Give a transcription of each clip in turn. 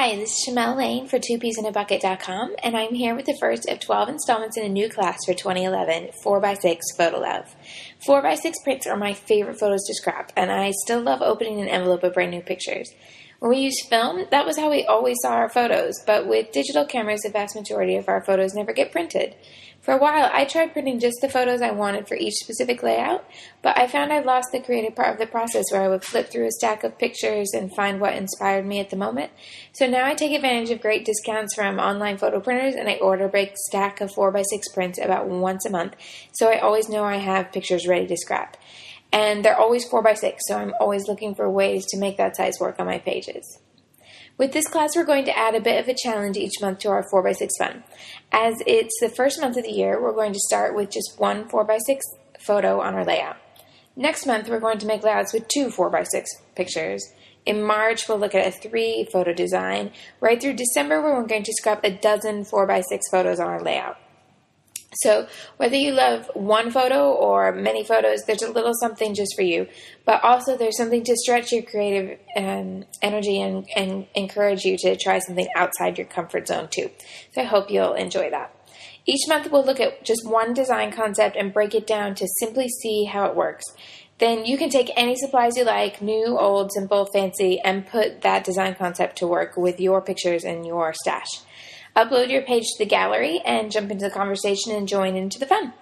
Hi, this is Shimelle Laine for TwoPeasInABucket.com, and I'm here with the first of 12 installments in a new class for 2011, 4x6 Photo Love. 4x6 prints are my favorite photos to scrap, and I still love opening an envelope of brand new pictures. When we used film, that was how we always saw our photos, but with digital cameras, the vast majority of our photos never get printed. For a while, I tried printing just the photos I wanted for each specific layout, but I found I lost the creative part of the process where I would flip through a stack of pictures and find what inspired me at the moment. So now I take advantage of great discounts from online photo printers, and I order a big stack of 4x6 prints about once a month, so I always know I have pictures ready to scrap. And they're always 4x6, so I'm always looking for ways to make that size work on my pages. With this class, we're going to add a bit of a challenge each month to our 4x6 fun. As it's the first month of the year, we're going to start with just one 4x6 photo on our layout. Next month, we're going to make layouts with two 4x6 pictures. In March, we'll look at a 3-photo design. Right through December, we're going to scrap a dozen 4x6 photos on our layout. So whether you love one photo or many photos, there's a little something just for you. But also there's something to stretch your creative energy and encourage you to try something outside your comfort zone too. So I hope you'll enjoy that. Each month we'll look at just one design concept and break it down to simply see how it works. Then you can take any supplies you like, new, old, simple, fancy, and put that design concept to work with your pictures and your stash. Upload your page to the gallery and jump into the conversation and join into the fun.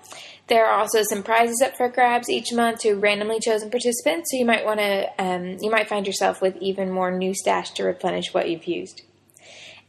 There are also some prizes up for grabs each month to randomly chosen participants, so you might find yourself with even more new stash to replenish what you've used.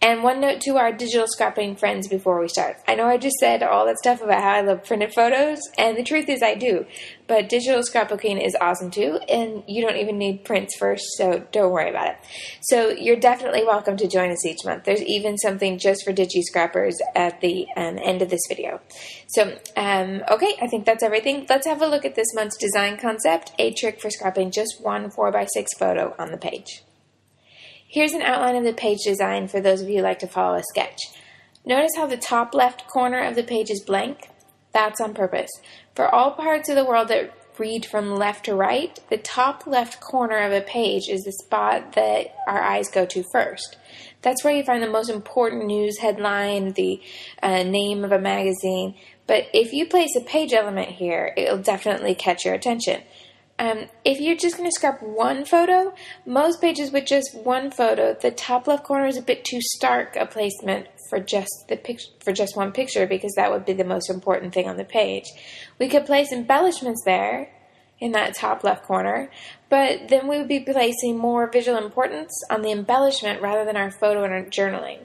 And one note to our digital scrapping friends before we start. I know I just said all that stuff about how I love printed photos, and the truth is I do. But digital scrapbooking is awesome too, and you don't even need prints first, so don't worry about it. So you're definitely welcome to join us each month. There's even something just for digi scrappers at the end of this video. So, okay, I think that's everything. Let's have a look at this month's design concept, a trick for scrapping just one 4x6 photo on the page. Here's an outline of the page design for those of you who like to follow a sketch. Notice how the top left corner of the page is blank? That's on purpose. For all parts of the world that read from left to right, the top left corner of a page is the spot that our eyes go to first. That's where you find the most important news headline, the name of a magazine. But if you place a page element here, it'll definitely catch your attention. If you're just going to scrap one photo, most pages with just one photo, the top left corner is a bit too stark a placement for just one picture, because that would be the most important thing on the page. We could place embellishments there in that top left corner, but then we would be placing more visual importance on the embellishment rather than our photo and our journaling.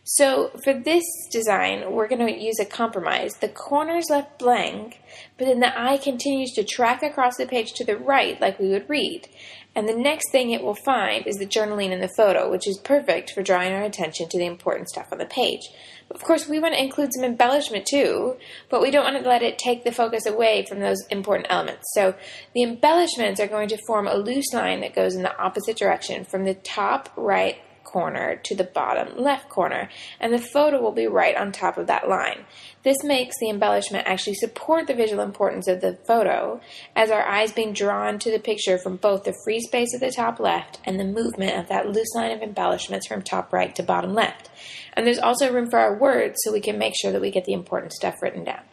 So for this design, we're going to use a compromise. The corner's left blank, but then the eye continues to track across the page to the right like we would read. And the next thing it will find is the journaling in the photo, which is perfect for drawing our attention to the important stuff on the page. Of course, we want to include some embellishment too, but we don't want to let it take the focus away from those important elements. So the embellishments are going to form a loose line that goes in the opposite direction from the top right corner to the bottom left corner, and the photo will be right on top of that line. This makes the embellishment actually support the visual importance of the photo, as our eyes being drawn to the picture from both the free space at the top left and the movement of that loose line of embellishments from top right to bottom left. And there's also room for our words, so we can make sure that we get the important stuff written down.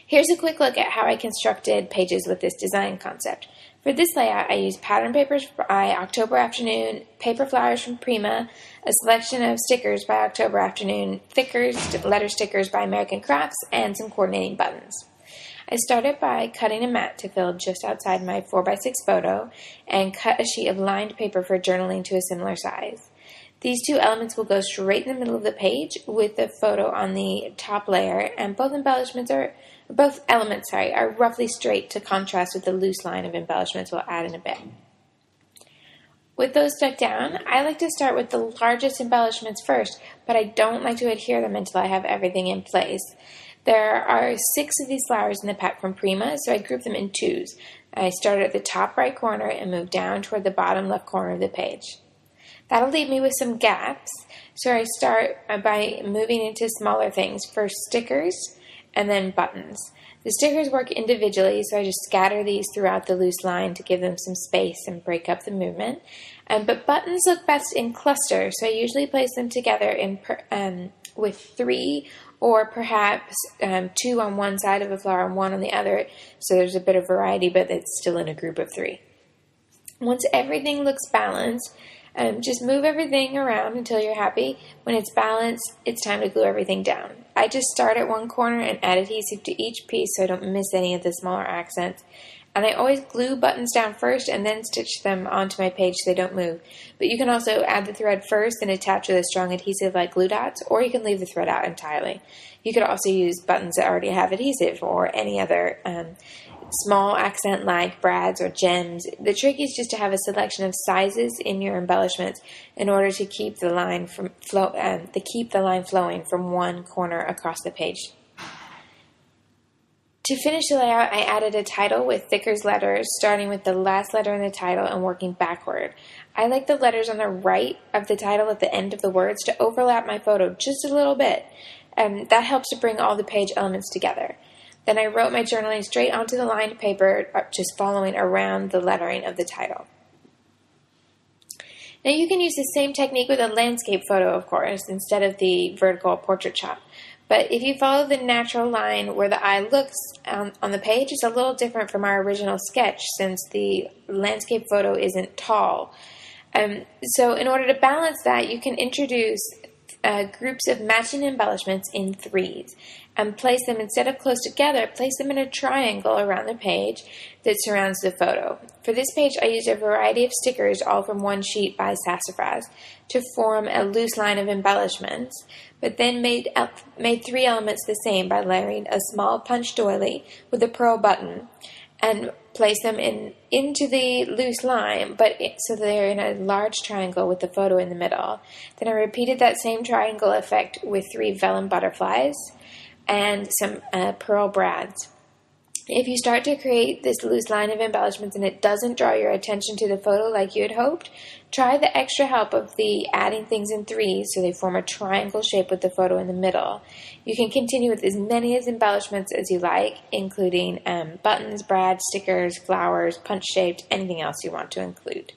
Here's a quick look at how I constructed pages with this design concept. For this layout, I used pattern papers by October Afternoon, paper flowers from Prima, a selection of stickers by October Afternoon, thicker letter stickers by American Crafts, and some coordinating buttons. I started by cutting a mat to fill just outside my 4x6 photo and cut a sheet of lined paper for journaling to a similar size. These two elements will go straight in the middle of the page with the photo on the top layer, and both elements are roughly straight to contrast with the loose line of embellishments we'll add in a bit. With those stuck down, I like to start with the largest embellishments first, but I don't like to adhere them until I have everything in place. There are 6 of these flowers in the pack from Prima, so I group them in twos. I start at the top right corner and move down toward the bottom left corner of the page. That'll leave me with some gaps, so I start by moving into smaller things, first stickers and then buttons. The stickers work individually, so I just scatter these throughout the loose line to give them some space and break up the movement. But buttons look best in clusters, so I usually place them together with 3 or perhaps 2 on one side of a flower and 1 on the other, so there's a bit of variety, but it's still in a group of 3. Once everything looks balanced, just move everything around until you're happy. When it's balanced, it's time to glue everything down. I just start at one corner and add adhesive to each piece so I don't miss any of the smaller accents. And I always glue buttons down first and then stitch them onto my page so they don't move. But you can also add the thread first and attach with a strong adhesive like glue dots, or you can leave the thread out entirely. You could also use buttons that already have adhesive or any other small accent like brads or gems. The trick is just to have a selection of sizes in your embellishments in order to keep the line flowing from one corner across the page. To finish the layout, I added a title with thicker letters, starting with the last letter in the title and working backward. I like the letters on the right of the title at the end of the words to overlap my photo just a little bit, and that helps to bring all the page elements together. Then I wrote my journaling straight onto the lined paper, just following around the lettering of the title. Now you can use the same technique with a landscape photo, of course, instead of the vertical portrait shot. But if you follow the natural line where the eye looks on the page, it's a little different from our original sketch since the landscape photo isn't tall. So in order to balance that, you can introduce groups of matching embellishments in 3s and place them, instead of close together, place them in a triangle around the page that surrounds the photo. For this page, I used a variety of stickers, all from one sheet by Sassafras, to form a loose line of embellishments, but then made 3 elements the same by layering a small punch doily with a pearl button and place them into the loose line, so they're in a large triangle with the photo in the middle. Then I repeated that same triangle effect with 3 vellum butterflies and some pearl brads. If you start to create this loose line of embellishments and it doesn't draw your attention to the photo like you had hoped, try the extra help of the adding things in 3s so they form a triangle shape with the photo in the middle. You can continue with as many embellishments as you like, including buttons, brads, stickers, flowers, punch-shaped, anything else you want to include.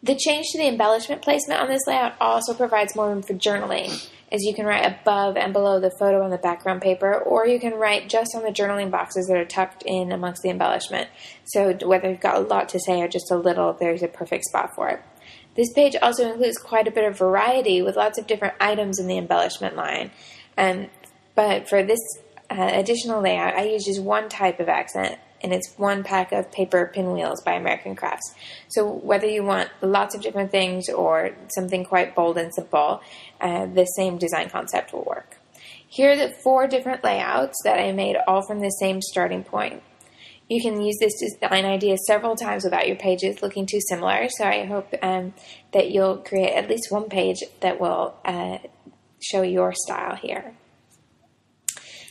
The change to the embellishment placement on this layout also provides more room for journaling, as you can write above and below the photo on the background paper, or you can write just on the journaling boxes that are tucked in amongst the embellishment. So whether you've got a lot to say or just a little, there's a perfect spot for it. This page also includes quite a bit of variety with lots of different items in the embellishment line. But for this additional layout, I use just one type of accent, and it's 1 pack of paper pinwheels by American Crafts. So whether you want lots of different things or something quite bold and simple, the same design concept will work. Here are the 4 different layouts that I made, all from the same starting point. You can use this design idea several times without your pages looking too similar, so I hope that you'll create at least one page that will show your style here.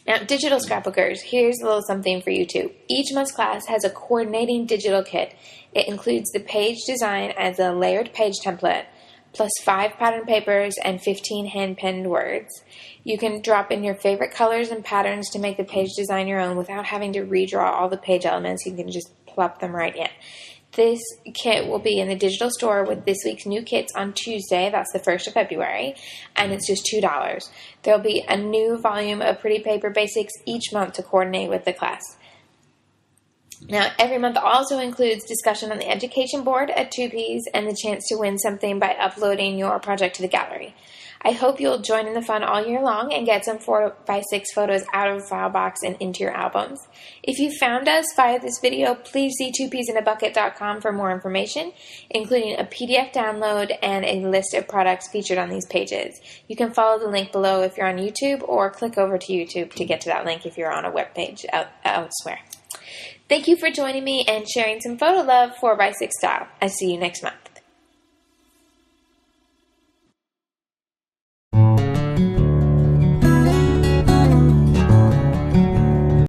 Now, digital scrapbookers, here's a little something for you too. Each month's class has a coordinating digital kit. It includes the page design as a layered page template, plus 5 pattern papers and 15 hand-penned words. You can drop in your favorite colors and patterns to make the page design your own without having to redraw all the page elements. You can just plop them right in. This kit will be in the digital store with this week's new kits on Tuesday. That's the 1st of February, and it's just $2. There'll be a new volume of Pretty Paper Basics each month to coordinate with the class. Now, every month also includes discussion on the education board at 2Ps and the chance to win something by uploading your project to the gallery. I hope you'll join in the fun all year long and get some 4x6 photos out of a file box and into your albums. If you found us via this video, please see 2psinabucket.com for more information, including a PDF download and a list of products featured on these pages. You can follow the link below if you're on YouTube, or click over to YouTube to get to that link if you're on a web page elsewhere. Thank you for joining me and sharing some photo love 4x6 style. I'll see you next month.